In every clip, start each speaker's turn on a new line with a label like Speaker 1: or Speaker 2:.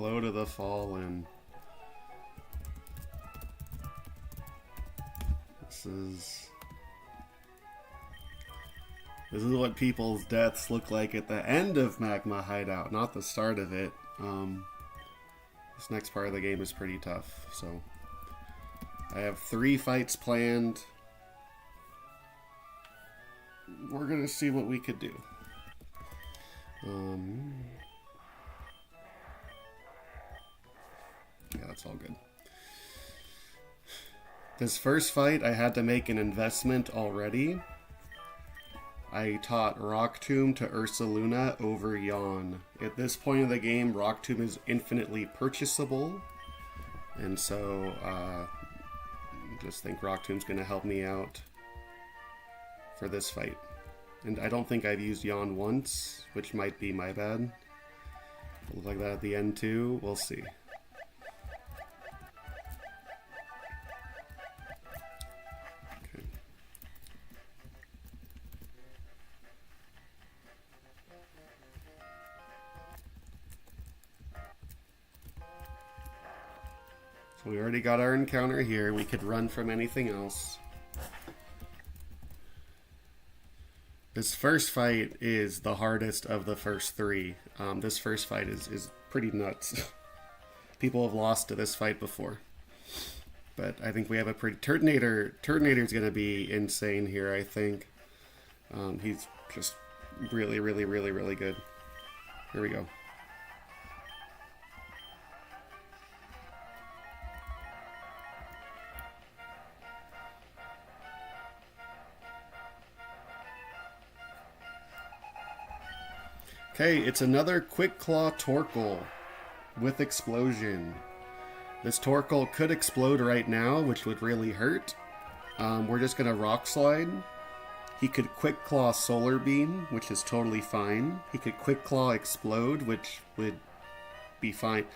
Speaker 1: Hello to the fallen. This is what people's deaths look like at the end of Magma Hideout, not the start of it. This next part of the game is pretty tough, so I have 3 fights planned. We're gonna see what we could do. Yeah, that's all good. This first fight, I had to make an investment already. I taught Rock Tomb to Ursaluna over Yawn. At this point of the game, Rock Tomb is infinitely purchasable. And so, just think Rock Tomb's going to help me out for this fight. And I don't think I've used Yawn once, which might be my bad. It'll look like that at the end too. We'll see. So we already got our encounter here. We could run from anything else. This first fight is the hardest of the first 3. This first fight is pretty nuts. People have lost to this fight before. But I think we have a pretty... Turtonator's going to be insane here, I think. He's just really, really, really, really good. Here we go. Okay, it's another Quick Claw Torkoal with Explosion. This Torkoal could explode right now, which would really hurt. We're just going to Rock Slide. He could Quick Claw Solar Beam, which is totally fine. He could Quick Claw Explode, which would be fine.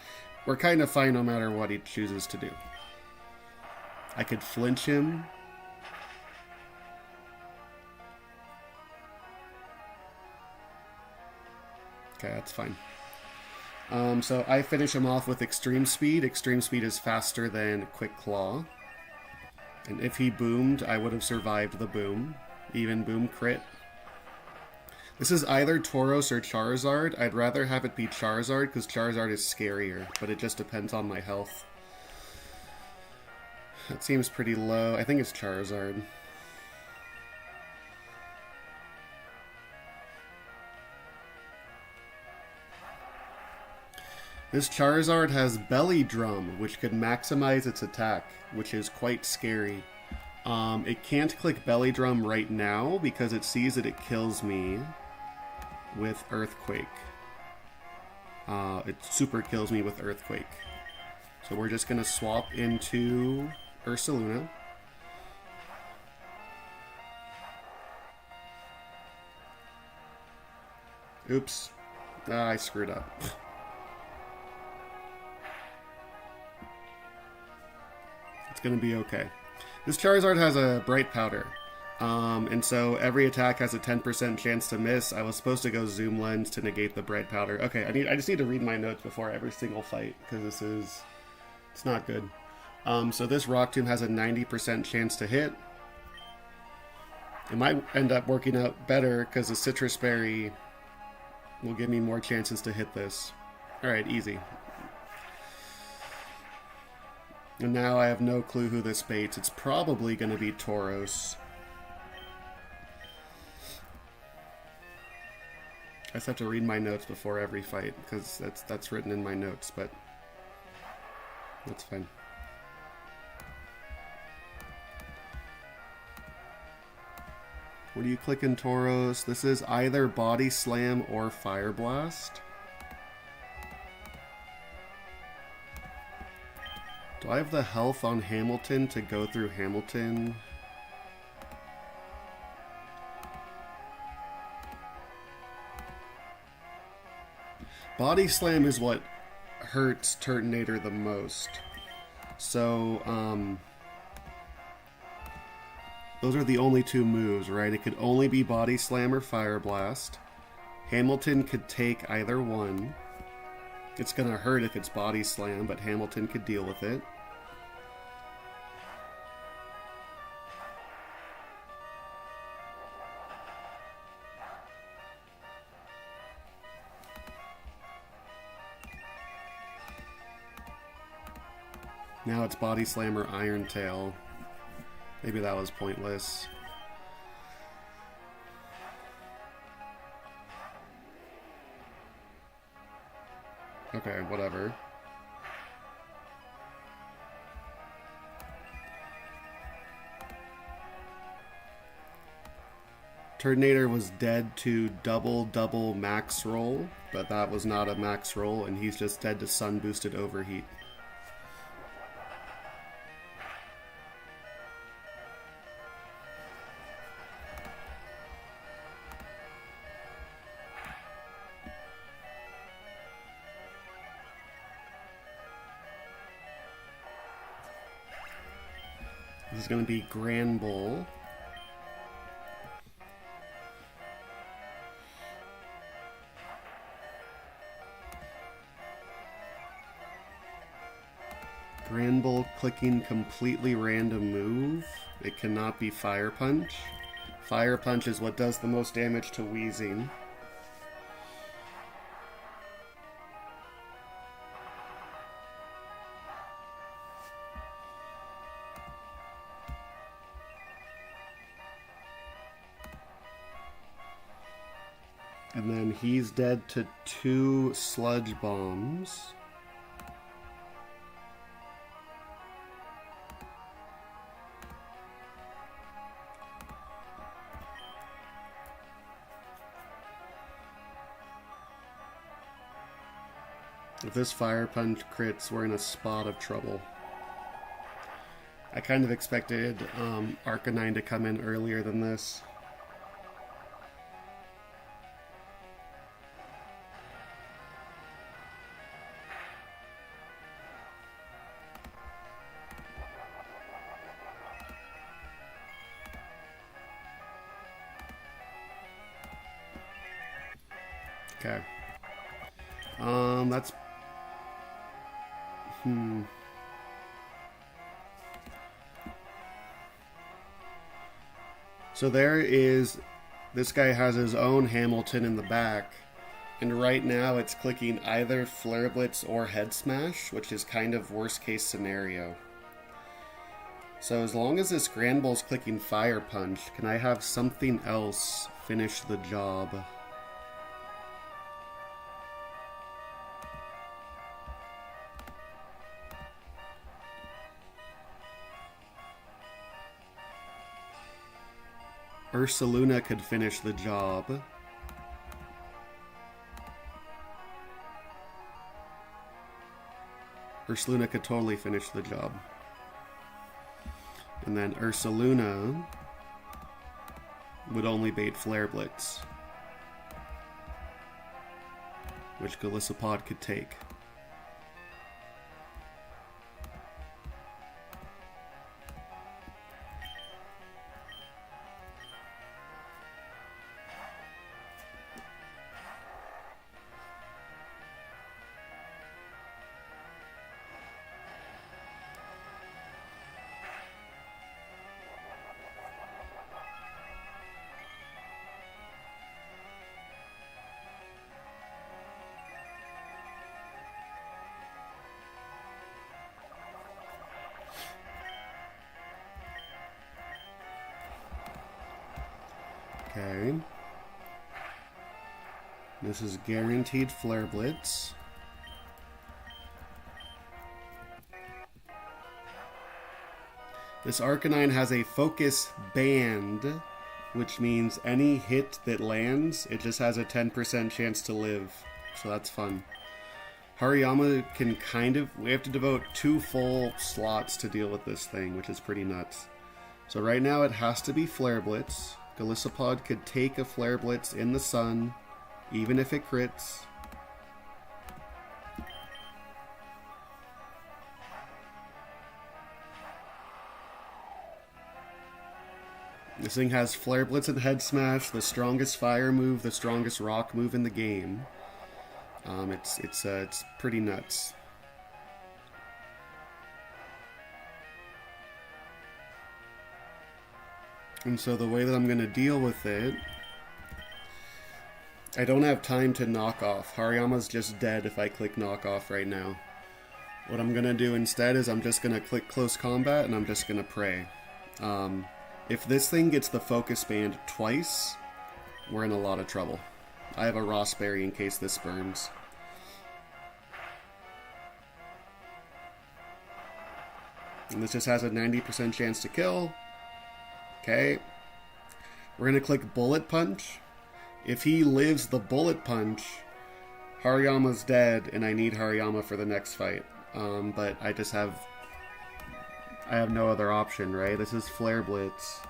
Speaker 1: We're kind of fine no matter what he chooses to do. I could flinch him. Okay, that's fine. So I finish him off with Extreme Speed. Extreme Speed is faster than Quick Claw. And if he boomed, I would have survived the boom. Even boom crit. This is either Tauros or Charizard. I'd rather have it be Charizard, because Charizard is scarier, but it just depends on my health. That seems pretty low. I think it's Charizard. This Charizard has Belly Drum, which could maximize its attack, which is quite scary. It can't click Belly Drum right now because it sees that it kills me with Earthquake. It super kills me with Earthquake. So we're just going to swap into Ursaluna. Oops. I screwed up. Going to be okay. This Charizard has a Bright Powder, and so every attack has a 10% chance to miss. I was supposed to go Zoom Lens to negate the Bright Powder. Okay, I just need to read my notes before every single fight, because it's not good. So this Rock Tomb has a 90% chance to hit. It might end up working out better, because the Citrus Berry will give me more chances to hit this. Alright, easy. And now I have no clue who this baits. It's probably going to be Tauros. I just have to read my notes before every fight, because that's written in my notes, but that's fine. What do you click in Tauros? This is either Body Slam or Fire Blast. Do I have the health on Hamilton to go through Hamilton? Body Slam is what hurts Turtonator the most. So, those are the only 2 moves, right? It could only be Body Slam or Fire Blast. Hamilton could take either one. It's gonna hurt if it's body slam, but Hamilton could deal with it. Now it's body slam or iron tail. Maybe that was pointless. Okay, whatever. Turtonator was dead to double max roll, but that was not a max roll, and he's just dead to sun boosted overheat. This is going to be Grand Bull. Grand Bull clicking completely random move. It cannot be Fire Punch. Fire Punch is what does the most damage to Wheezing. And then he's dead to 2 Sludge Bombs. If this Fire Punch crits, we're in a spot of trouble. I kind of expected Arcanine to come in earlier than this. Okay. That's... So there is... This guy has his own Hamilton in the back. And right now it's clicking either Flare Blitz or Head Smash, which is kind of worst case scenario. So as long as this Grand Bull's clicking Fire Punch, can I have something else finish the job? Ursaluna could finish the job. Ursaluna could totally finish the job. And then Ursaluna would only bait Flare Blitz, which Golisopod could take. Okay. This is guaranteed Flare Blitz. This Arcanine has a Focus Band, which means any hit that lands, it just has a 10% chance to live. So that's fun. Hariyama can kind of... We have to devote 2 full slots to deal with this thing, which is pretty nuts. So right now it has to be Flare Blitz. Golisopod could take a Flare Blitz in the sun, even if it crits. This thing has Flare Blitz and Head Smash, the strongest fire move, the strongest rock move in the game. It's pretty nuts. And so the way that I'm going to deal with it, I don't have time to knock off. Hariyama's just dead if I click knock off right now. What I'm going to do instead is I'm just going to click close combat and I'm just going to pray. If this thing gets the focus band twice, we're in a lot of trouble. I have a Rossberry in case this burns. And this just has a 90% chance to kill. Okay. We're going to click Bullet Punch. If he lives the Bullet Punch, Hariyama's dead, and I need Hariyama for the next fight. But I have no other option, right? This is Flare Blitz.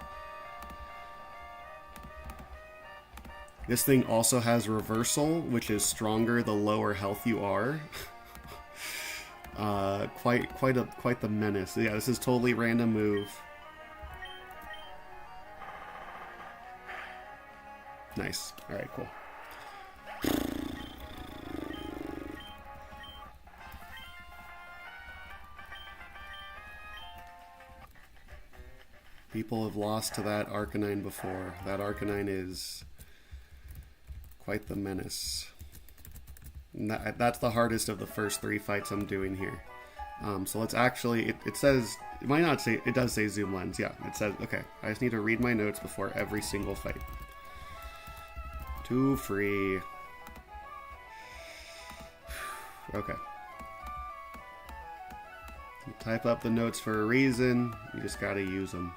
Speaker 1: This thing also has Reversal, which is stronger the lower health you are. Quite the menace. Yeah, this is totally random move. Nice. Alright, cool. People have lost to that Arcanine before. That Arcanine is quite the menace. And that's the hardest of the first 3 fights I'm doing here. So let's actually, it says, it might not say, it does say zoom lens. Yeah, it says, okay, I just need to read my notes before every single fight. Too free. Okay. You type up the notes for a reason, you just gotta use them.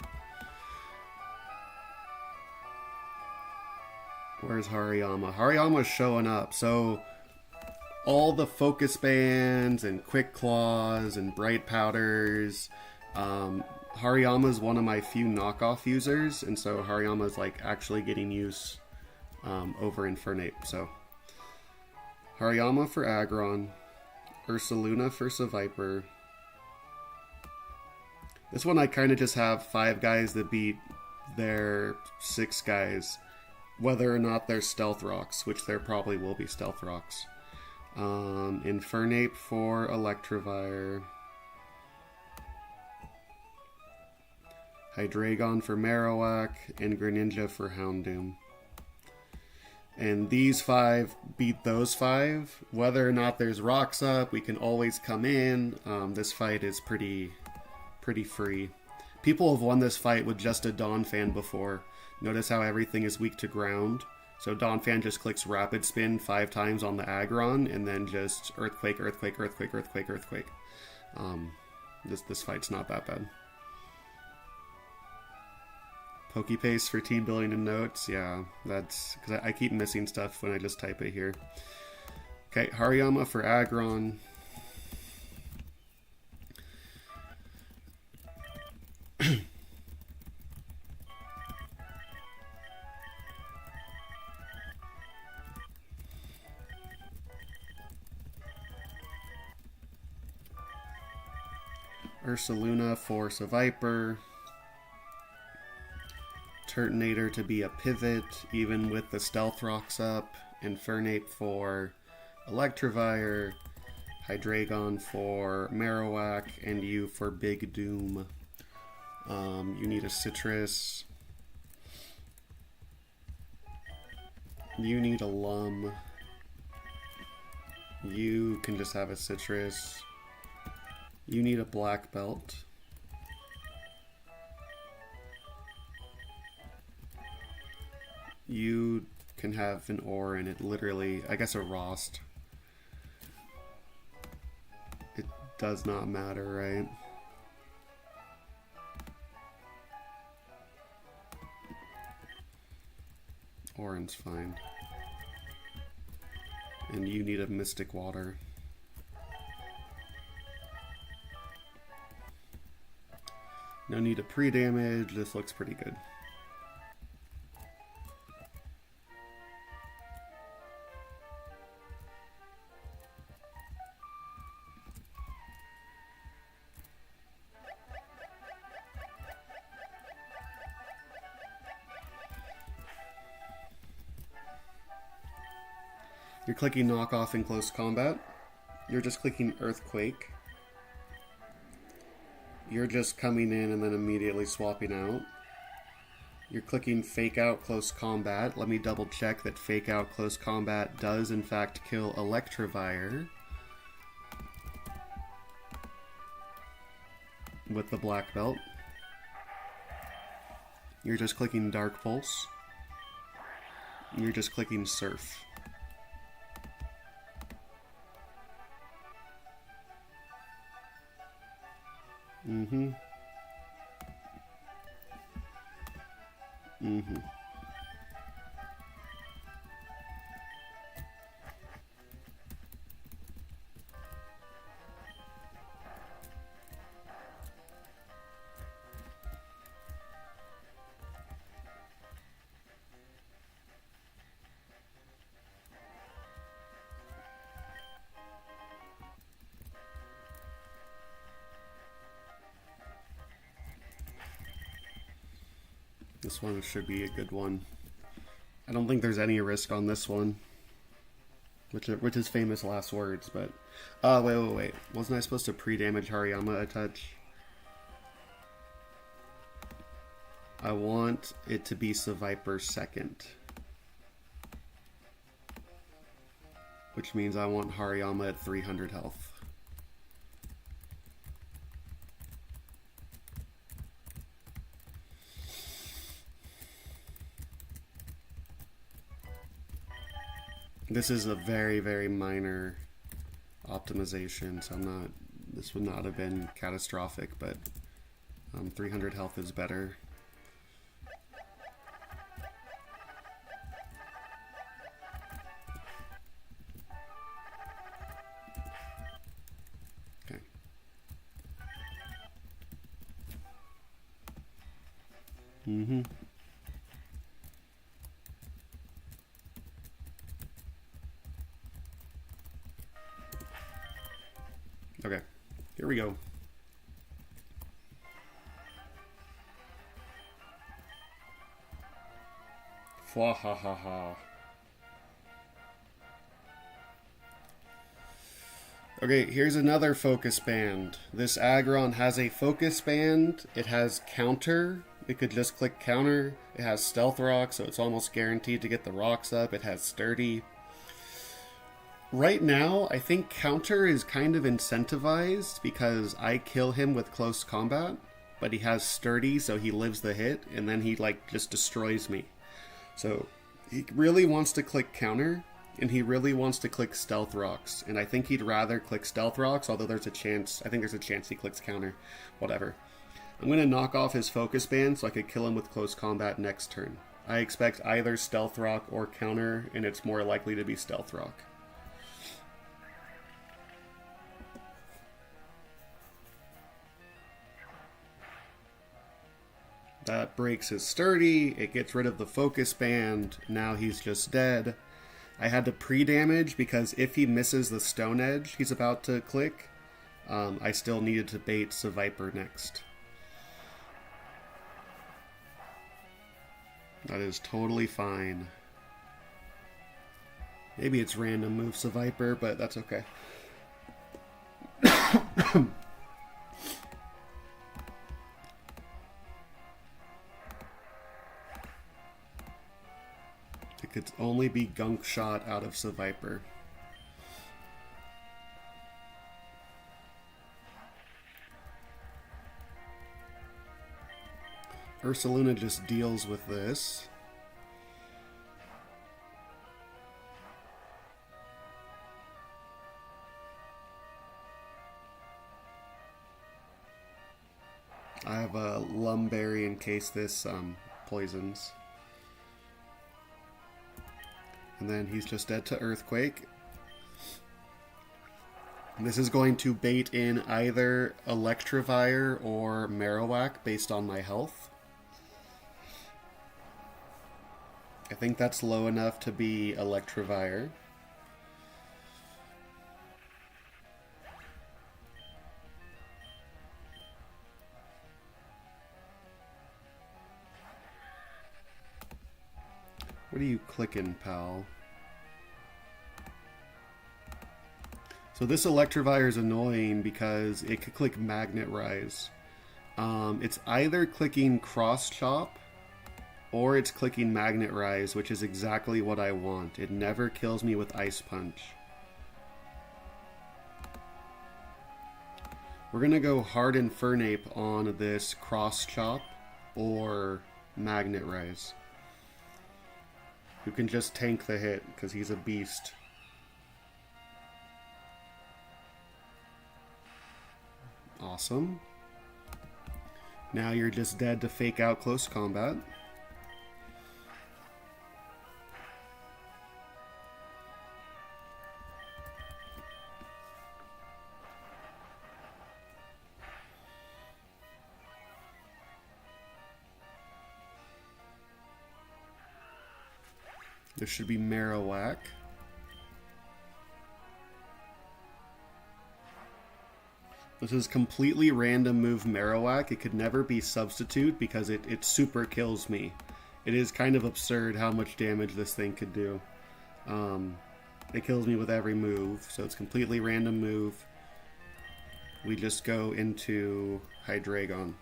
Speaker 1: Where's Hariyama? Hariyama's showing up, so all the focus bands and quick claws and bright powders, Hariyama's one of my few knockoff users, and so Hariyama's like actually getting use over Infernape. So Hariyama for Aggron, Ursaluna for Seviper. This one I kind of just have 5 guys that beat their 6 guys, whether or not they're Stealth Rocks, which there probably will be Stealth Rocks. Infernape for Electivire. Hydreigon for Marowak, and Greninja for Houndoom. And these 5 beat those 5. Whether or not there's rocks up, we can always come in. This fight is pretty free. People have won this fight with just a Donphan before. Notice how everything is weak to ground. So Donphan just clicks Rapid Spin 5 times on the Aggron, and then just Earthquake, Earthquake, Earthquake, Earthquake, Earthquake. This fight's not that bad. Pokepaste for team building and notes. Yeah, that's because I keep missing stuff when I just type it here. Okay, Hariyama for Aggron. Ursaluna for Seviper. Turtonator to be a pivot, even with the Stealth Rocks up. Infernape for Electivire. Hydreigon for Marowak. And you for Big Doom. You need a Citrus. You need a Lum. You can just have a Citrus. You need a Black Belt. You can have an ore in it, literally, I guess a Rost. It does not matter, right? Oran's fine. And you need a Mystic Water. No need to pre-damage, this looks pretty good. You're clicking knock off in close combat. You're just clicking earthquake. You're just coming in and then immediately swapping out. You're clicking fake out close combat. Let me double check that fake out close combat does in fact kill Electivire with the black belt. You're just clicking dark pulse. You're just clicking surf. Mm-hmm. Mm-hmm. This one should be a good one. I don't think there's any risk on this one, which is famous last words, but... wait. Wasn't I supposed to pre-damage Hariyama a touch? I want it to be Seviper second. Which means I want Hariyama at 300 health. This is a very, very minor optimization, so this would not have been catastrophic, but 300 health is better. Okay. Mm-hmm. Okay, here we go. Fwahahaha. Okay, here's another focus band. This Aggron has a focus band. It has counter. It could just click counter. It has stealth rock, so it's almost guaranteed to get the rocks up. It has sturdy. Right now, I think counter is kind of incentivized because I kill him with close combat, but he has sturdy, so he lives the hit, and then he like just destroys me. So he really wants to click counter, and he really wants to click stealth rocks, and I think he'd rather click stealth rocks, although there's a chance, I think there's a chance he clicks counter. Whatever. I'm going to knock off his focus band so I could kill him with close combat next turn. I expect either stealth rock or counter, and it's more likely to be stealth rock. That breaks his sturdy, it gets rid of the focus band, now he's just dead. I had to pre-damage because if he misses the stone edge he's about to click, I still needed to bait Seviper next. That is totally fine. Maybe it's random move Seviper, but that's okay. It could only be gunk shot out of Seviper. Ursaluna just deals with this. I have a Lumberry in case this poisons. And then he's just dead to Earthquake. This is going to bait in either Electivire or Marowak based on my health. I think that's low enough to be Electivire. What are you clicking, pal? So this Electivire is annoying because it could click Magnet Rise. It's either clicking Cross Chop or it's clicking Magnet Rise, which is exactly what I want. It never kills me with Ice Punch. We're going to go hard Infernape on this Cross Chop or Magnet Rise. Who can just tank the hit because he's a beast. Awesome. Now you're just dead to fake out close combat. There should be Marowak. This is completely random move Marowak. It could never be Substitute because it super kills me. It is kind of absurd how much damage this thing could do. It kills me with every move, so it's completely random move. We just go into Hydreigon.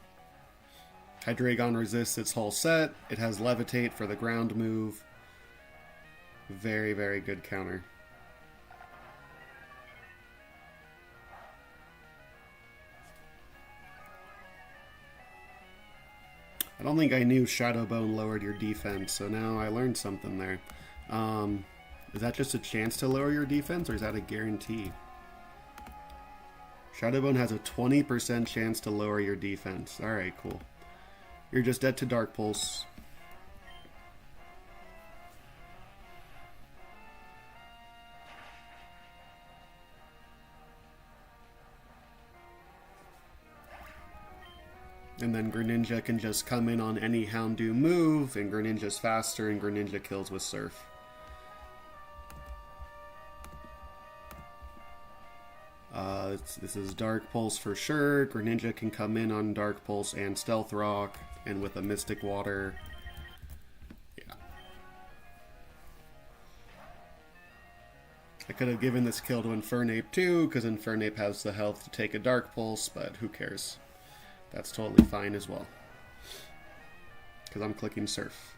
Speaker 1: Hydreigon resists its whole set. It has Levitate for the ground move. Very, very good counter. I don't think I knew Shadow Bone lowered your defense, so now I learned something there. Is that just a chance to lower your defense, or is that a guarantee? Shadow Bone has a 20% chance to lower your defense. Alright, cool. You're just dead to Dark Pulse. And then Greninja can just come in on any Houndoom move, and Greninja's faster, and Greninja kills with Surf. This is Dark Pulse for sure. Greninja can come in on Dark Pulse and Stealth Rock, and with a Mystic Water. Yeah. I could have given this kill to Infernape too, because Infernape has the health to take a Dark Pulse, but who cares? That's totally fine as well. Because I'm clicking Surf.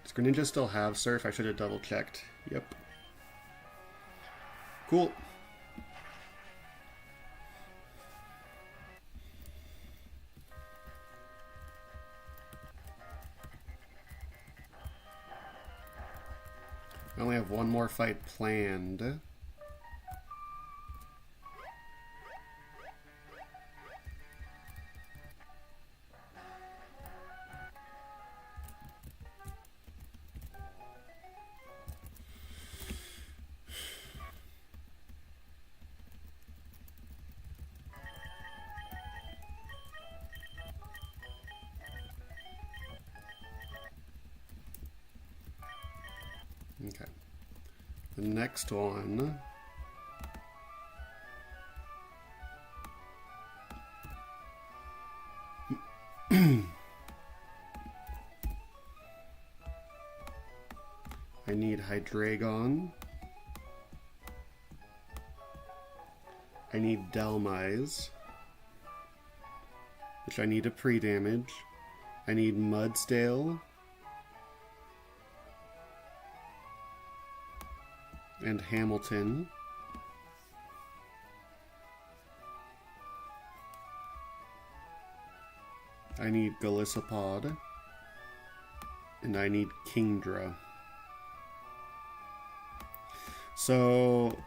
Speaker 1: Does Greninja still have Surf? I should have double checked. Yep. Cool. I only have one more fight planned. Okay. The next one. I need Hydreigon. I need Delmise, which I need to pre-damage. I need Mudsdale. And Hamilton. I need Golisopod. And I need Kingdra. So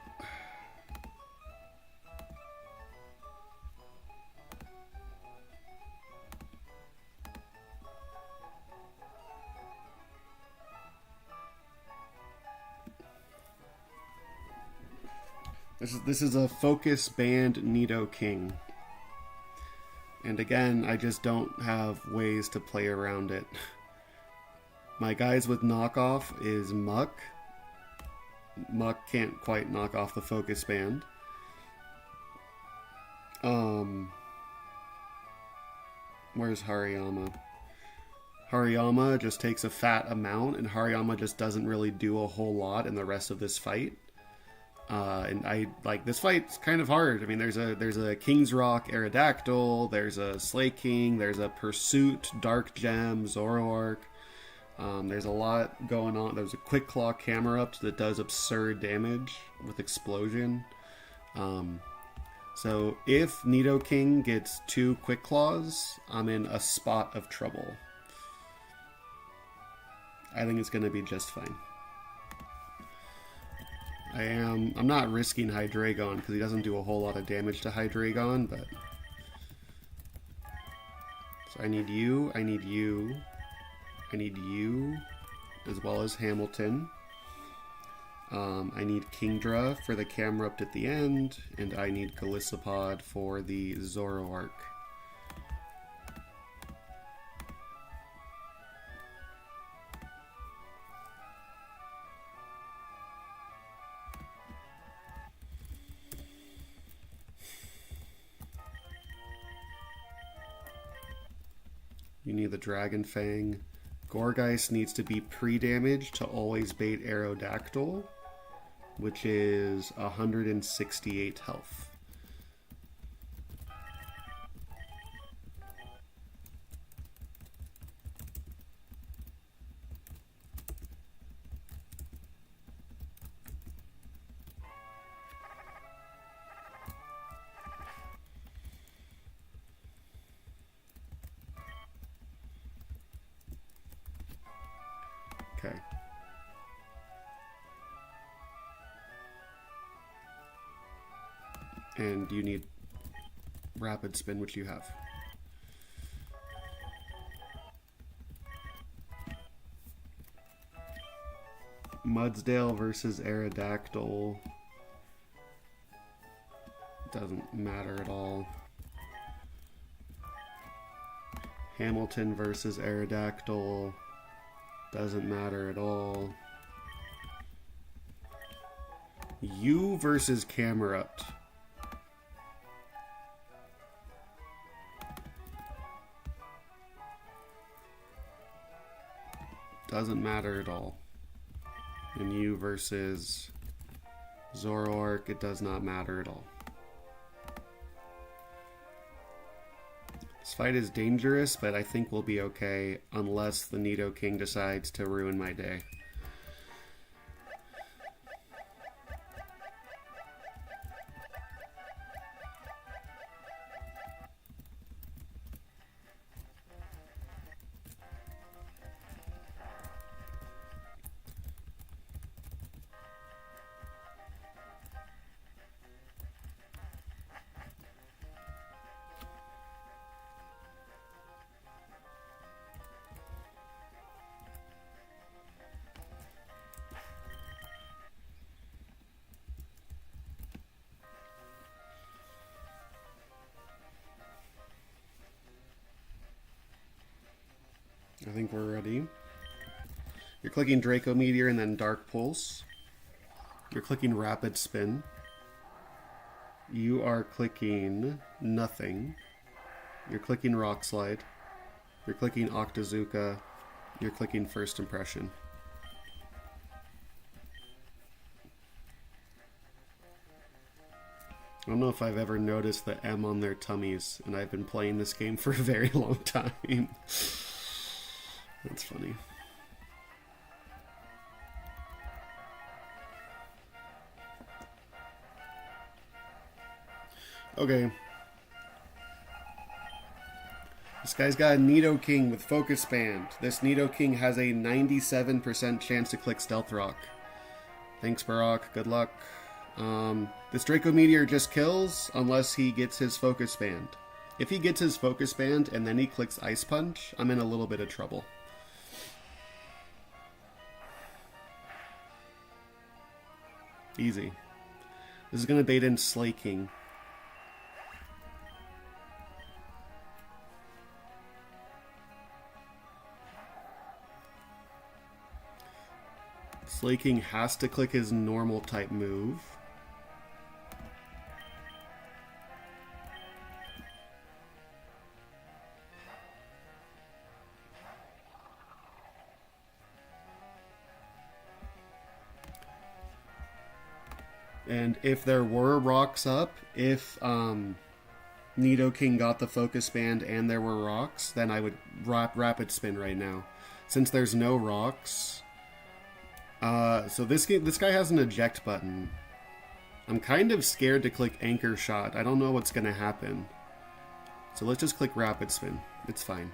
Speaker 1: This is a Focus Band Nidoking. And again, I just don't have ways to play around it. My guys with knockoff is Muck. Muck can't quite knock off the Focus Band. Where's Hariyama? Hariyama just takes a fat amount, and Hariyama just doesn't really do a whole lot in the rest of this fight. And I like this fight's kind of hard. I mean, there's a King's Rock Aerodactyl, there's a Slay King, there's a Pursuit Dark Gem Zoroark. There's a lot going on. There's a Quick Claw Camerupt that does absurd damage with Explosion. So if Nidoking gets 2 Quick Claws, I'm in a spot of trouble. I think it's going to be just fine. I'm not risking Hydreigon because he doesn't do a whole lot of damage to Hydreigon, but... So I need you, I need you, I need you, as well as Hamilton. I need Kingdra for the Camerupt at the end, and I need Golisopod for the Zoroark. You need the Dragon Fang. Gourgeist needs to be pre-damaged to always bait Aerodactyl, which is 168 health. Okay. And you need Rapid Spin, which you have. Mudsdale versus Aerodactyl. Doesn't matter at all. Hamilton versus Aerodactyl. Doesn't matter at all. You versus Camerupt. Doesn't matter at all. And you versus Zoroark, it does not matter at all. This fight is dangerous, but I think we'll be okay unless the Nidoking decides to ruin my day. I think we're ready. You're clicking Draco Meteor and then Dark Pulse. You're clicking Rapid Spin. You are clicking nothing. You're clicking Rock Slide. You're clicking Octazooka. You're clicking First Impression. I don't know if I've ever noticed the M on their tummies, and I've been playing this game for a very long time. That's funny. Okay. This guy's got a Nidoking with Focus Band. This Nidoking has a 97% chance to click Stealth Rock. Thanks, Barok. Good luck. This Draco Meteor just kills unless he gets his Focus Band. If he gets his Focus Band and then he clicks Ice Punch, I'm in a little bit of trouble. Easy. This is going to bait in Slay King. Slay King has to click his normal type move. And if there were rocks up, if Nidoking got the focus band and there were rocks, then I would rapid spin right now. Since there's no rocks, so this guy has an eject button. I'm kind of scared to click anchor shot. I don't know what's gonna happen. So let's just click rapid spin. It's fine.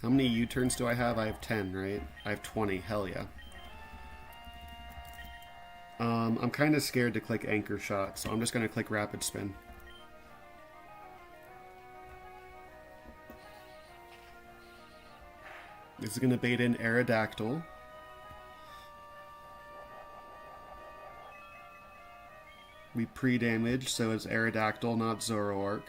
Speaker 1: How many U-turns do I have? I have 10, right? I have 20. Hell yeah. I'm kind of scared to click anchor shot, so I'm just gonna click rapid spin. This is gonna bait in Aerodactyl. We pre-damage, so it's Aerodactyl, not Zoroark.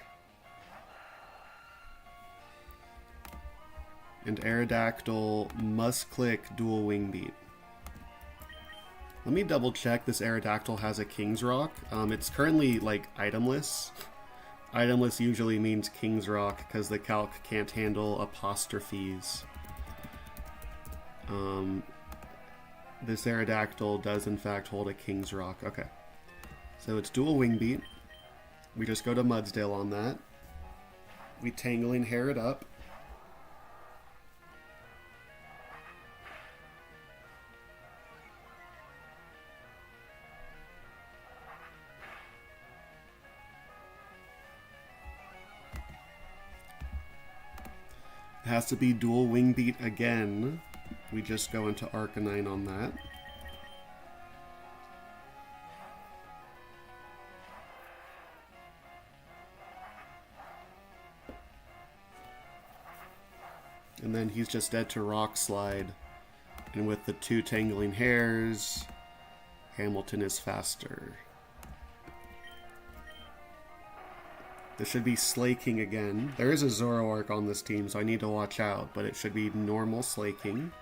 Speaker 1: And Aerodactyl must click dual wing beat. Let me double check this Aerodactyl has a King's Rock. It's currently like itemless. Itemless usually means King's Rock because the calc can't handle apostrophes. This Aerodactyl does in fact hold a King's Rock. Okay. So it's dual wing beat. We just go to Mudsdale on that. We Tangling Hair it up. It has to be dual wing beat again. We just go into Arcanine on that. And then he's just dead to Rock Slide. And with the 2 Tangling Hairs, Hamilton is faster. This should be Slaking again. There is a Zoroark on this team, so I need to watch out, but it should be normal Slaking.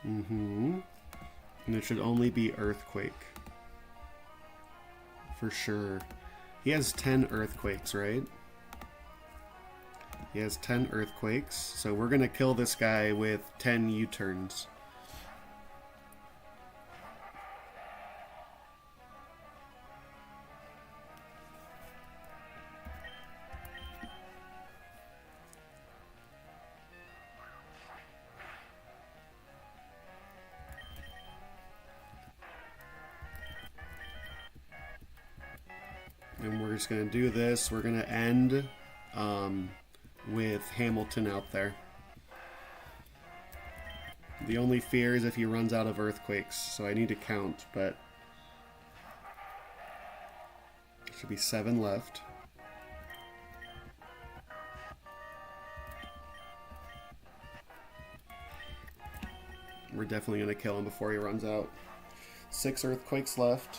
Speaker 1: And it should only be Earthquake. For sure. He has 10 Earthquakes, right? He has 10 Earthquakes, so we're gonna kill this guy with 10 U-turns. And we're just going to do this. We're going to end with Hamilton out there. The only fear is if he runs out of Earthquakes, so I need to count, but there should be 7 left. We're definitely going to kill him before he runs out. 6 Earthquakes left.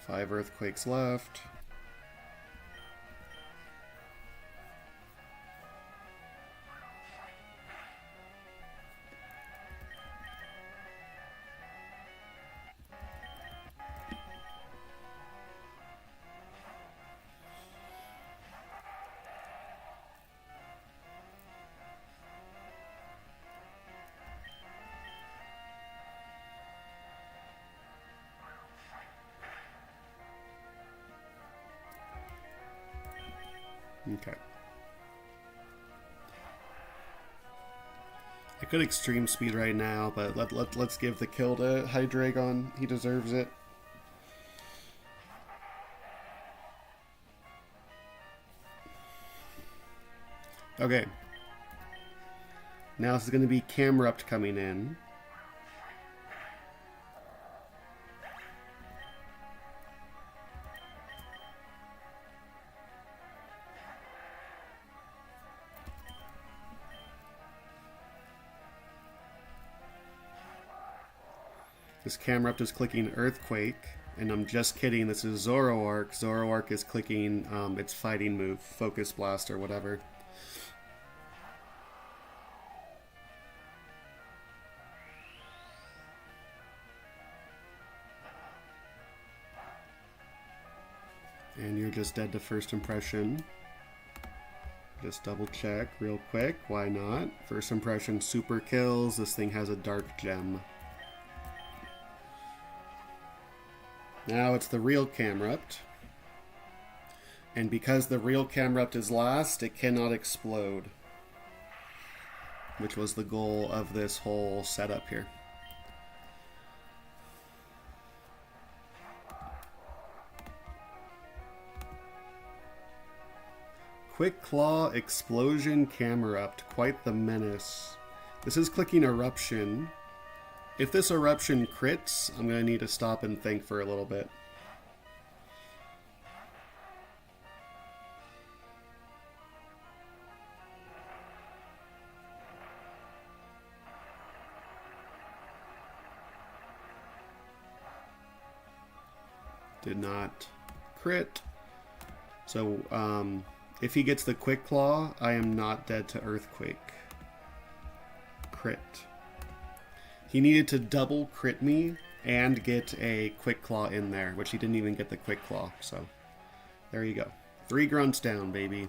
Speaker 1: Five Earthquakes left. Okay. I could extreme speed right now, but let's give the kill to Hydreigon. He deserves it. Okay. Now this is going to be Camerupt coming in. This Camrupt is clicking Earthquake, and I'm just kidding, this is Zoroark. Zoroark is clicking its fighting move, Focus Blast or whatever. And you're just dead to first impression. Just double check real quick, why not? First impression super kills, this thing has a dark gem. Now it's the real Camrupt. And because the real Camrupt is last, it cannot explode. Which was the goal of this whole setup here. Quick Claw, Explosion, Camrupt. Quite the menace. This is clicking Eruption. If this Eruption crits, I'm going to need to stop and think for a little bit. Did not crit. So, if he gets the Quick Claw, I am not dead to Earthquake. Crit. He needed to double crit me and get a Quick Claw in there, which he didn't even get the Quick Claw. So, there you go. 3 grunts down, baby.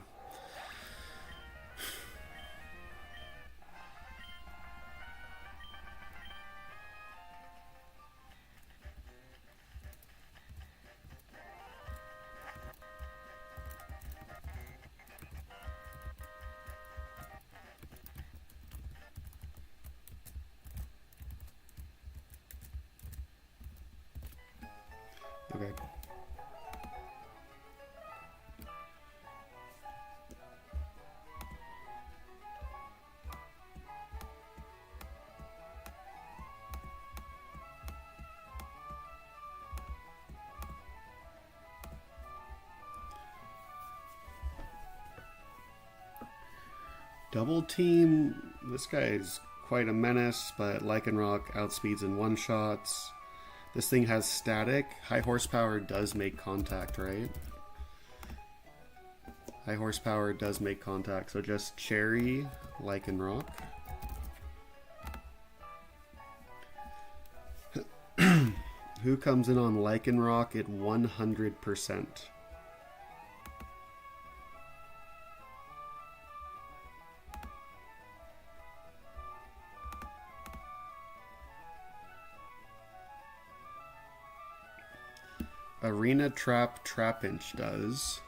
Speaker 1: Okay. Double team. This guy is quite a menace, but Lycanroc outspeeds in one-shots. This thing has static. High horsepower does make contact, right? High horsepower does make contact, so just Cherry, Lycanroc. Who comes in on Lycanroc at 100%? Arena Trap Trapinch does.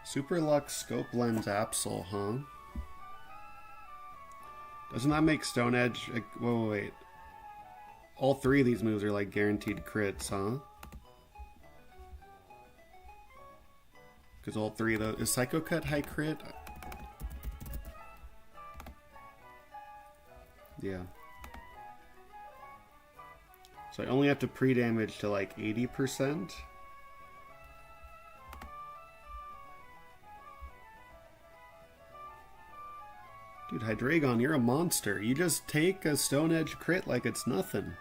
Speaker 1: Super Lux Scope Lens Absol, huh? Doesn't that make Stone Edge... wait. All 3 of these moves are like guaranteed crits, huh? Because all 3 of those... Is Psycho Cut high crit? Yeah. So I only have to pre-damage to like 80%? Dude, Hydreigon, you're a monster. You just take a Stone Edge crit like it's nothing.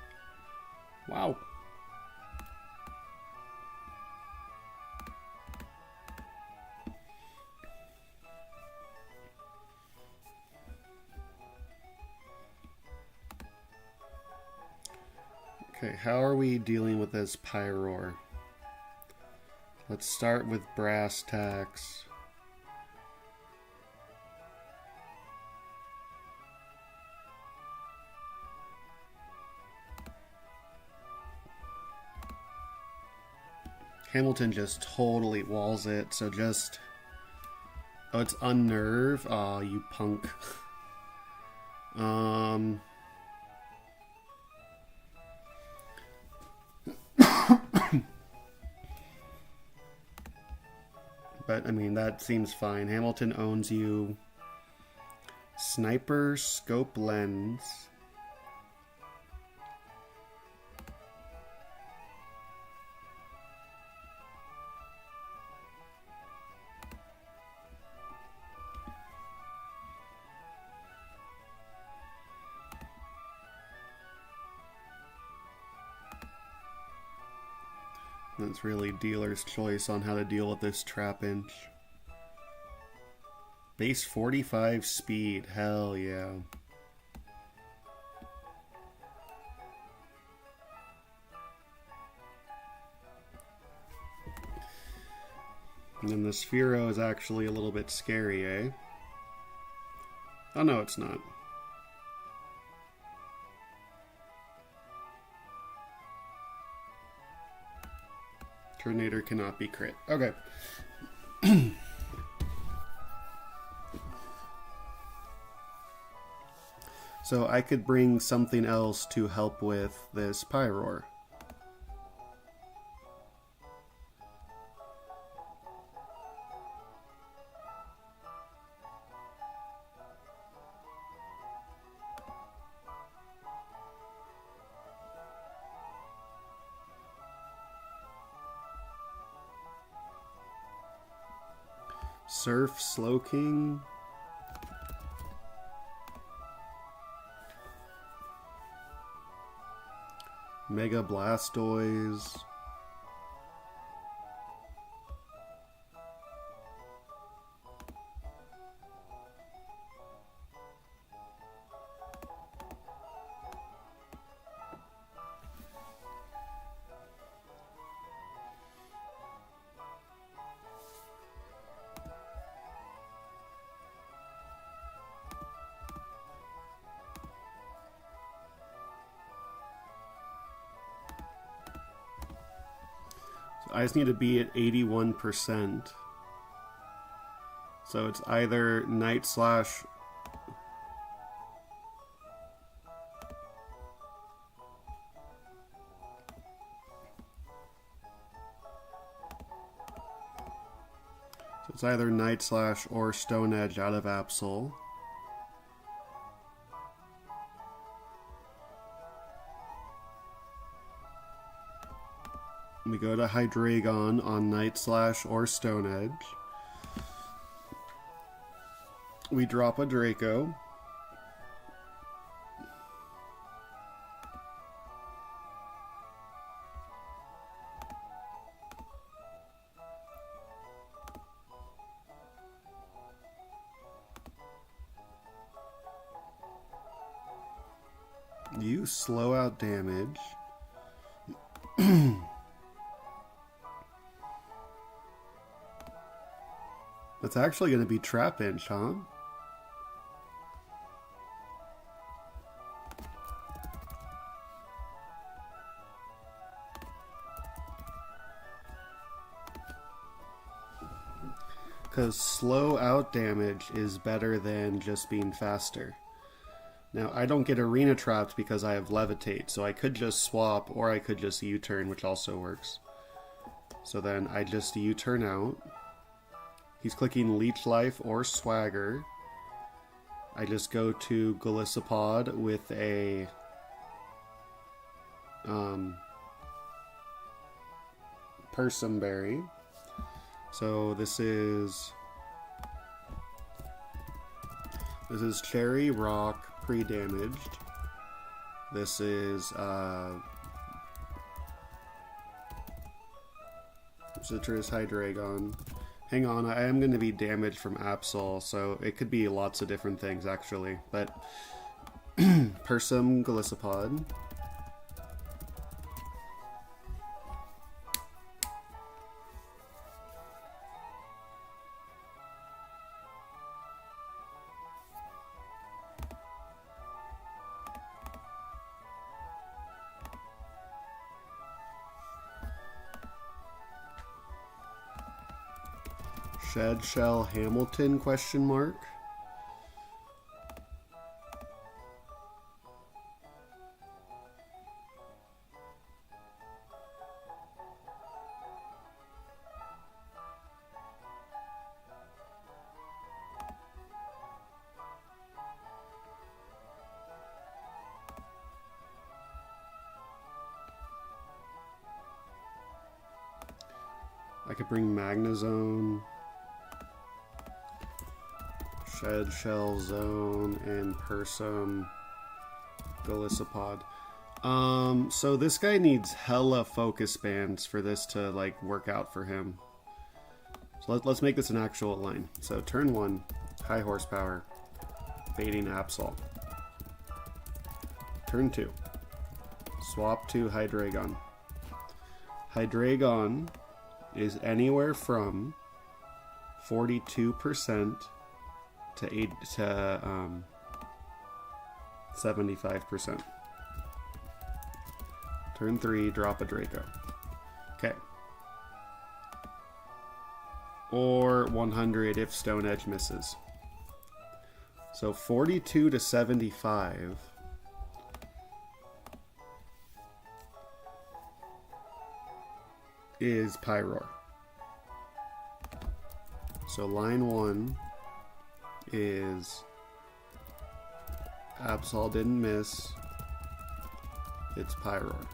Speaker 1: Wow. Okay, how are we dealing with this Pyroar? Let's start with Brass Tacks. Hamilton just totally walls it, so just... Oh, it's Unnerve? Aw, you punk. But, I mean, that seems fine. Hamilton owns you. Sniper, scope lens. That's really dealer's choice on how to deal with this trap inch. Base 45 speed, hell yeah. And then the Sphero is actually a little bit scary, eh? Oh no, it's not. Tornado cannot be crit. Okay. So I could bring something else to help with this Pyroar. Surf, Slowking. Mega Blastoise. I just need to be at 81%. So it's either Night Slash. So it's either Night Slash or Stone Edge out of Absol. We go to Hydreigon on Night Slash or Stone Edge. We drop a Draco. You slow out damage. That's actually going to be Trap Inch, huh? Because slow out damage is better than just being faster. Now, I don't get Arena Trapped because I have Levitate, so I could just swap, or I could just U-turn, which also works. So then I just U-turn out. He's clicking Leech Life or Swagger. I just go to Golisopod with a Persimberry. So this is Cherry Rock pre-damaged. This is Citrus Hydreigon. Hang on, I am going to be damaged from Absol, so it could be lots of different things, actually. But, Persim, Golisopod. Shed Shell Hamilton, question mark. I could bring Magnazone, Shed Shell Zone, and Persum, Golisopod. So this guy needs hella focus bands for this to like work out for him. So let's make this an actual line. So turn 1, high horsepower, baiting Absol. Turn 2, swap to Hydreigon. Hydreigon is anywhere from 42% to 75%. Turn 3, drop a Draco. Okay. Or 100 if Stone Edge misses. So 42 to 75 is Pyroar. So line 1 is Absol didn't miss. It's Pyroar.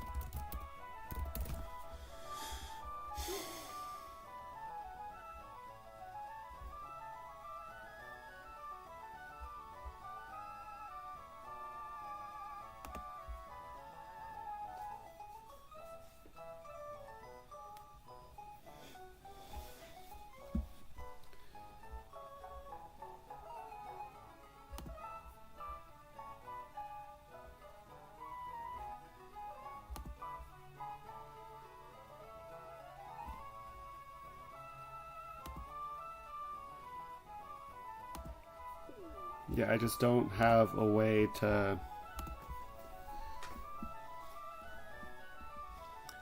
Speaker 1: Yeah, I just don't have a way to...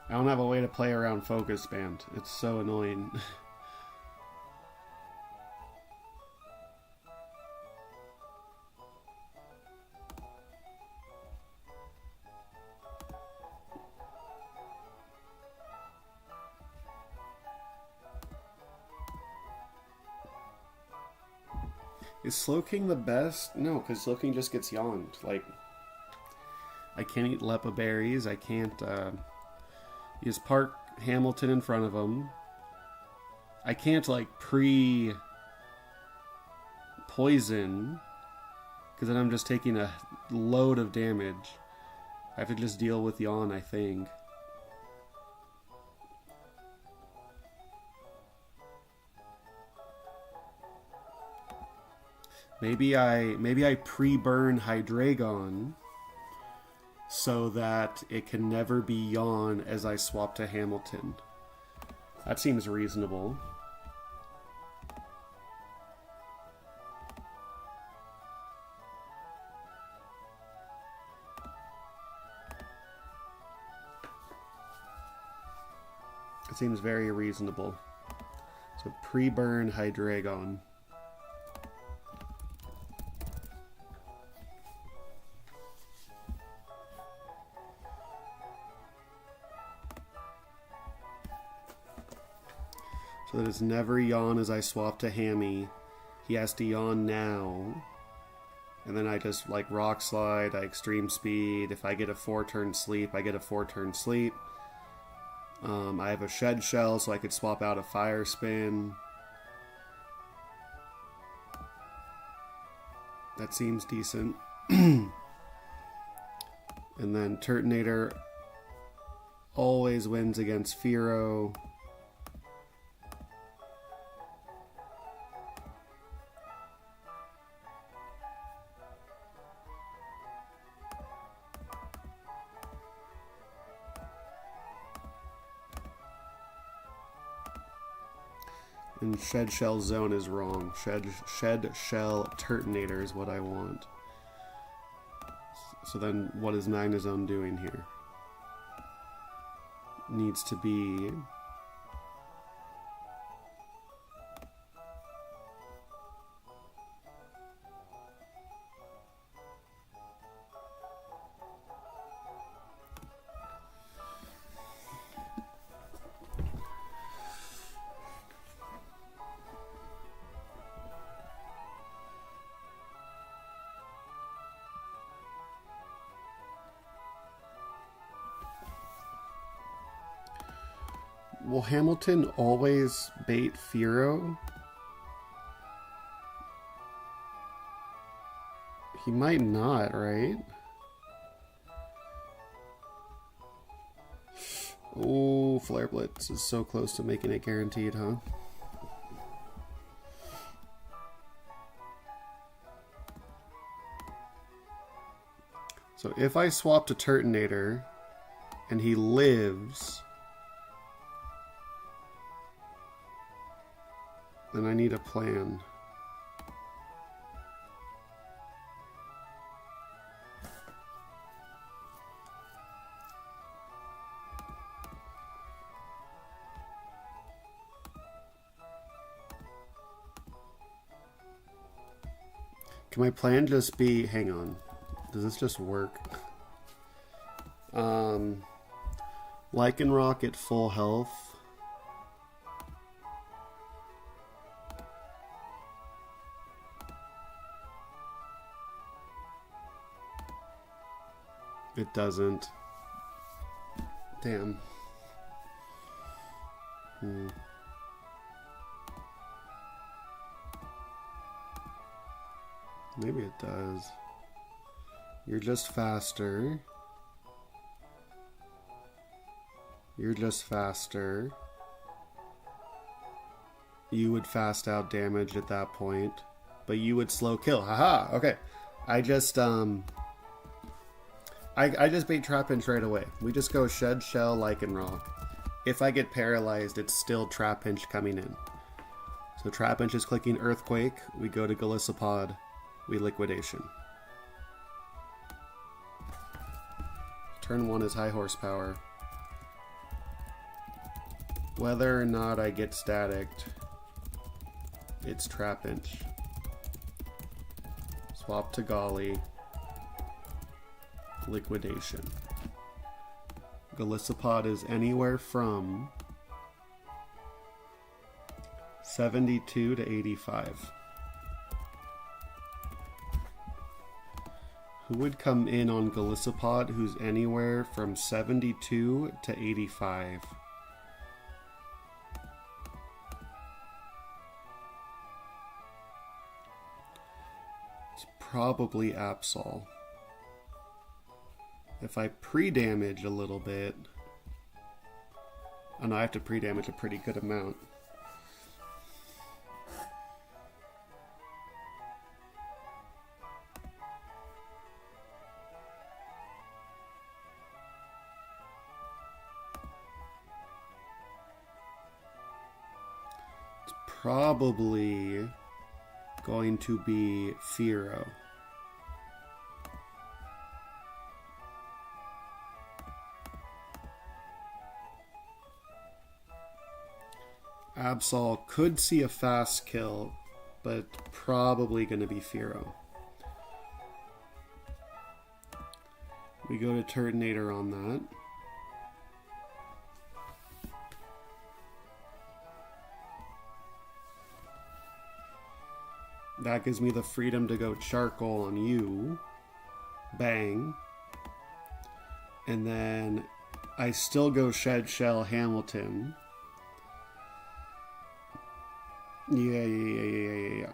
Speaker 1: I don't have a way to play around Focus Band. It's so annoying. Is Slowking the best? No, because Slowking just gets yawned. Like, I can't eat Lepa berries. I can't use Park Hamilton in front of him. I can't, like, pre-poison, because then I'm just taking a load of damage. I have to just deal with yawn, I think. Maybe I pre-burn Hydreigon so that it can never be yawn as I swap to Hamilton. That seems reasonable. It seems very reasonable. So pre-burn Hydreigon. So that it's never yawn as I swap to Hammy. He has to yawn now. And then I just like Rock Slide, I Extreme Speed. If I get a 4-turn sleep, I get a 4-turn sleep. I have a Shed Shell, so I could swap out a Fire Spin. That seems decent. And then Turtonator always wins against Fearow. And Shed Shell Zone is wrong. Shed Shell Turtonator is what I want. So then what is Magnazone doing here? Needs to be... Will Hamilton always bait Firo? He might not, right? Oh, Flare Blitz is so close to making it guaranteed, huh? So if I swap to Turtonator and he lives, then I need a plan. Can my plan just be, hang on, does this just work? Lycanroc at full health. It doesn't. Damn. Maybe it does. You're just faster. You're just faster. You would fast out damage at that point, but you would slow kill. Haha, okay. I just bait Trapinch right away. We just go Shed, Shell, Lycanroc. If I get paralyzed, it's still Trapinch coming in. So Trapinch is clicking Earthquake. We go to Golisopod. We Liquidation. Turn 1 is high horsepower. Whether or not I get staticked, it's Trapinch. Swap to Golly. Liquidation. Golisopod is anywhere from 72 to 85. Who would come in on Golisopod who's anywhere from 72 to 85? It's probably Absol. If I pre-damage a little bit, oh no, I have to pre-damage a pretty good amount. It's probably going to be Firo. Absol could see a fast kill, but probably going to be Firo. We go to Turtonator on that. That gives me the freedom to go Charcoal on you. Bang. And then I still go Shed, Shell, Hamilton. Yeah.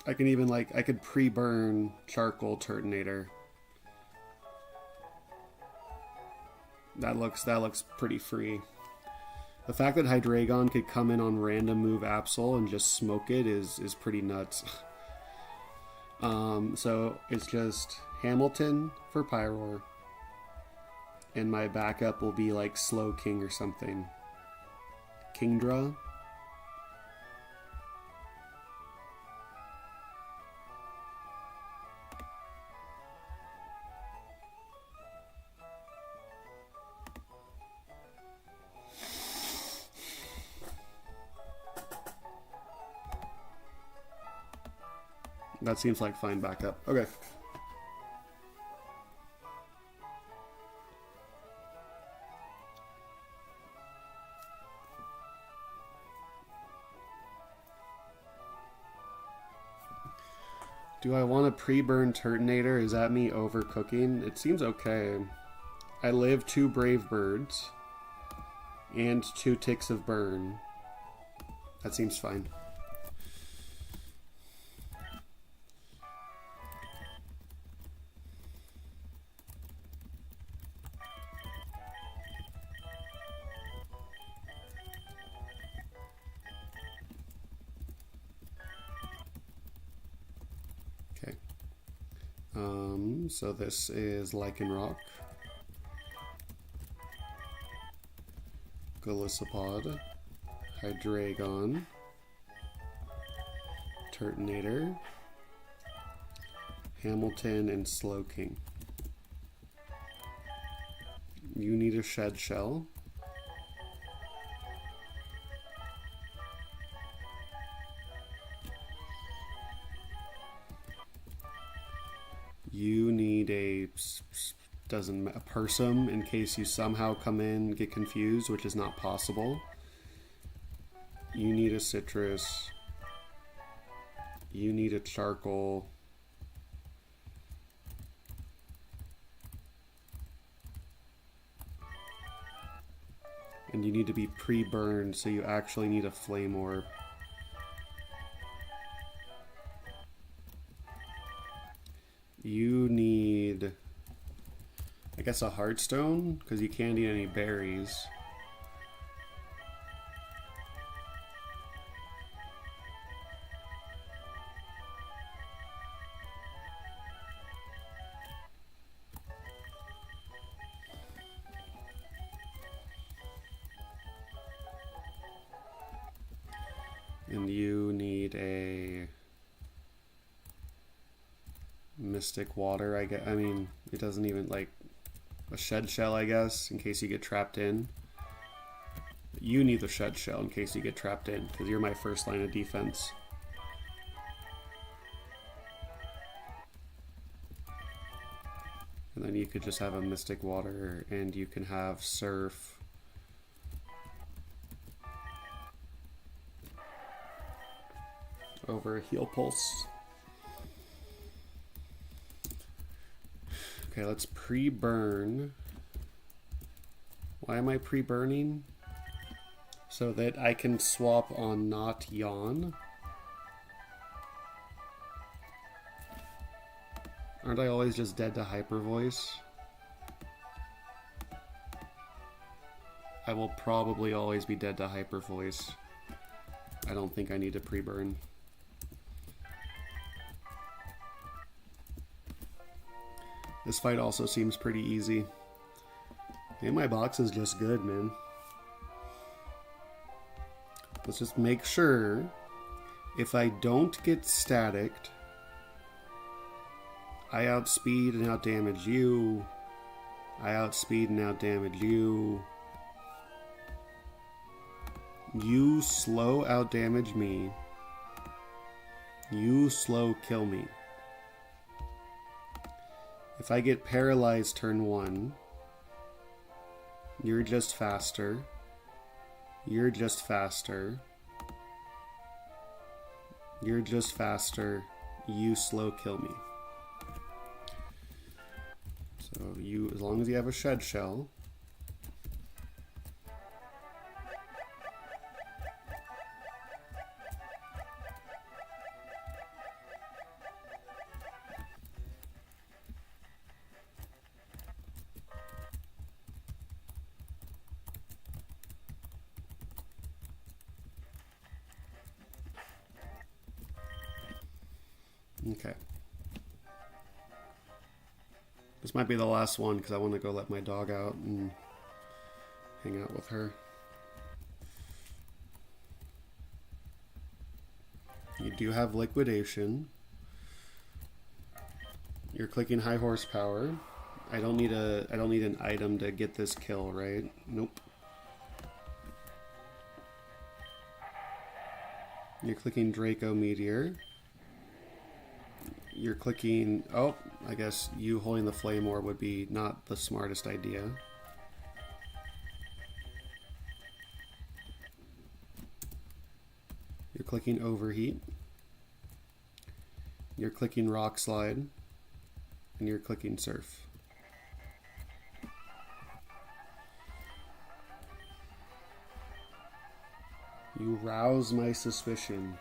Speaker 1: I can even I could pre-burn Charcoal Turtonator. That looks pretty free. The fact that Hydreigon could come in on random move Absol and just smoke it is pretty nuts. So it's just Hamilton for Pyroar. And my backup will be like Slow King or something. Kingdra. That seems like fine backup. Okay. Do I want to pre-burn Turtonator? Is that me overcooking? It seems okay. I live 2 brave birds and 2 ticks of burn. That seems fine. Okay. So this is Lichen Rock, Golisopod, Hydreigon, Turtonator, Hamilton, and Slowking. You need a Shed Shell. You need a Persum in case you somehow come in, get confused, which is not possible. You need a Citrus. You need a Charcoal. And you need to be pre-burned, so you actually need a Flame Orb. You need, I guess, a Heartstone, because you can't eat any berries. And you need a Mystic Water, I mean, it doesn't even, like, a Shed Shell, I guess, in case you get trapped in. You need the Shed Shell in case you get trapped in, because you're my first line of defense. And then you could just have a Mystic Water, and you can have Surf. Over a Heal Pulse. Okay, let's pre-burn. Why am I pre-burning? So that I can swap on Not Yawn. Aren't I always just dead to Hyper Voice? I will probably always be dead to Hyper Voice. I don't think I need to pre-burn. This fight also seems pretty easy. And my box is just good, man. Let's just make sure if I don't get staticked, I outspeed and outdamage you. I outspeed and outdamage you. You slow outdamage me. You slow kill me. If I get paralyzed turn 1, you're just faster. You're just faster. You're just faster. You slow kill me. So you, as long as you have a Shed Shell. Okay. This might be the last one because I want to go let my dog out and hang out with her. You do have Liquidation. You're clicking High Horsepower. I don't need an item to get this kill, right? Nope. You're clicking Draco Meteor. You're clicking, oh, I guess you holding the Flame Orb would be not the smartest idea. You're clicking Overheat. You're clicking Rock Slide. And you're clicking Surf. You rouse my suspicion.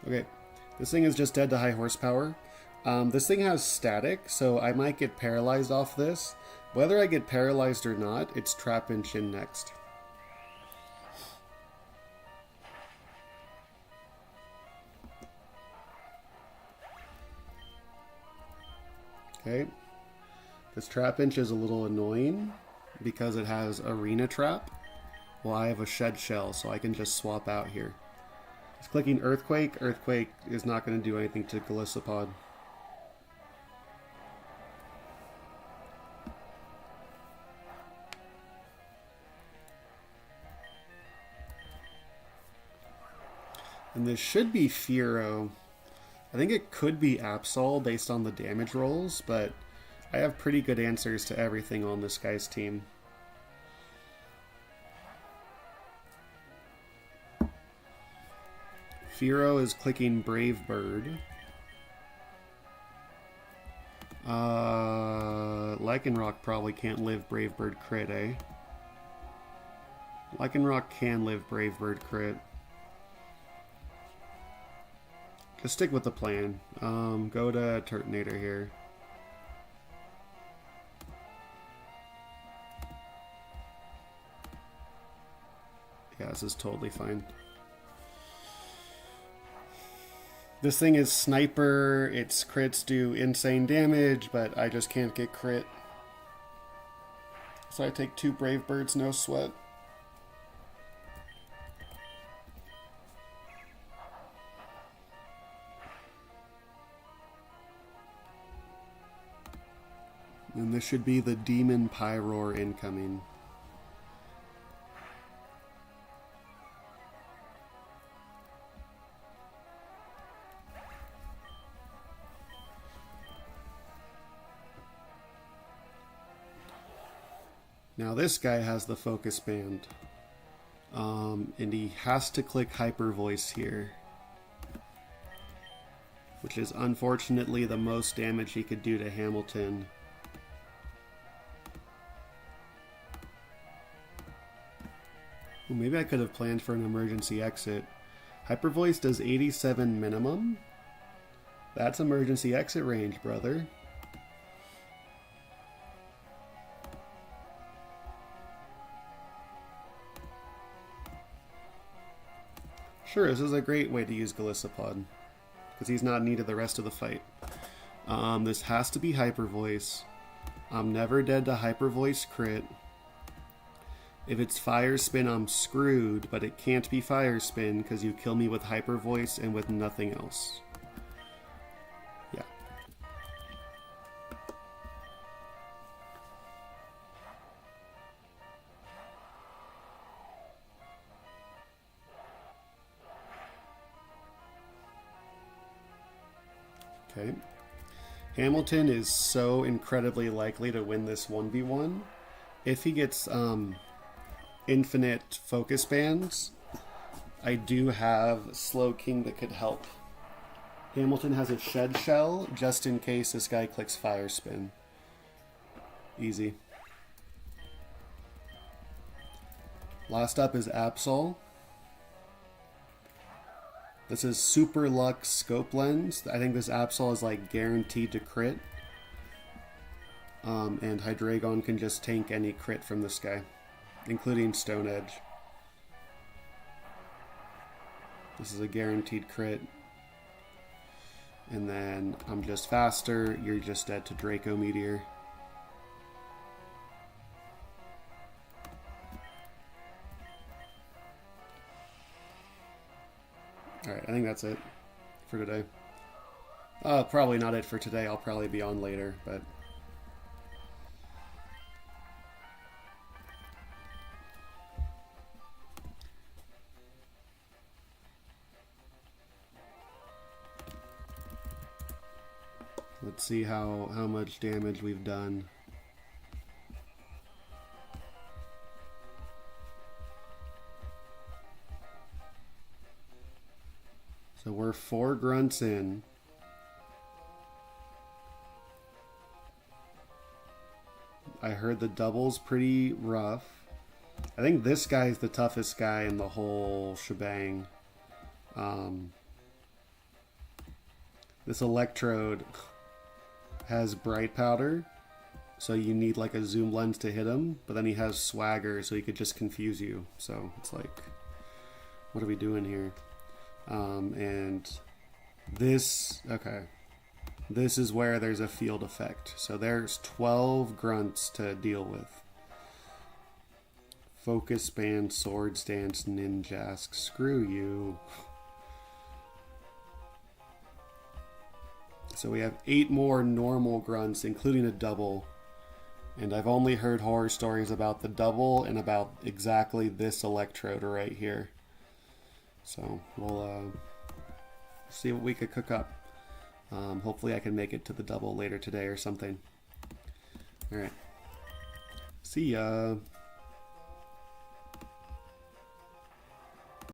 Speaker 1: Okay, this thing is just dead to high horsepower. This thing has static, so I might get paralyzed off this. Whether I get paralyzed or not, it's Trap and Chin next. Okay, this Trap Inch is a little annoying because it has Arena Trap. Well, I have a Shed Shell, so I can just swap out here. Just clicking Earthquake. Earthquake is not going to do anything to Galissapod. And this should be Fearow. I think it could be Absol based on the damage rolls, but I have pretty good answers to everything on this guy's team. Fearow is clicking Brave Bird. Lycanroc probably can't live Brave Bird crit, eh? Lycanroc can live Brave Bird crit. Just stick with the plan. Go to Turtonator here. Yeah, this is totally fine. This thing is Sniper, its crits do insane damage, but I just can't get crit. So I take 2 Brave Birds, no sweat. And this should be the Demon Pyroar incoming. Now this guy has the Focus Band. And he has to click Hyper Voice here. Which is unfortunately the most damage he could do to Hamilton. Well, maybe I could have planned for an emergency exit. Hyper Voice does 87 minimum. That's emergency exit range, brother. Sure, this is a great way to use Galissapod, because he's not needed the rest of the fight. This has to be Hyper Voice. I'm never dead to Hyper Voice crit. If it's Fire Spin, I'm screwed, but it can't be Fire Spin because you kill me with Hyper Voice and with nothing else. Yeah. Okay. Hamilton is so incredibly likely to win this 1v1. If he gets infinite focus bands, I do have Slow King that could help. Hamilton has a Shed Shell just in case this guy clicks Fire Spin. Easy. Last up is Absol. This is Super Lux Scope Lens. I think this Absol is like guaranteed to crit. And Hydreigon can just tank any crit from this guy, including Stone Edge. This is a guaranteed crit. And then I'm just faster, you're just dead to Draco Meteor. Alright, I think that's it for today. Probably not it for today, I'll probably be on later, but... Let's see how much damage we've done. So we're 4 grunts in. I heard the double's pretty rough. I think this guy's the toughest guy in the whole shebang. This electrode has bright powder, so you need like a zoom lens to hit him, but then he has swagger, so he could just confuse you. So it's like, what are we doing here? And this, okay. This is where there's a field effect. So there's 12 grunts to deal with. Focus Band, Swords Dance, Ninjask. Screw you. So we have 8 more normal grunts, including a double. And I've only heard horror stories about the double and about exactly this electrode right here. So we'll see what we could cook up. Hopefully I can make it to the double later today or something. Alright. See ya.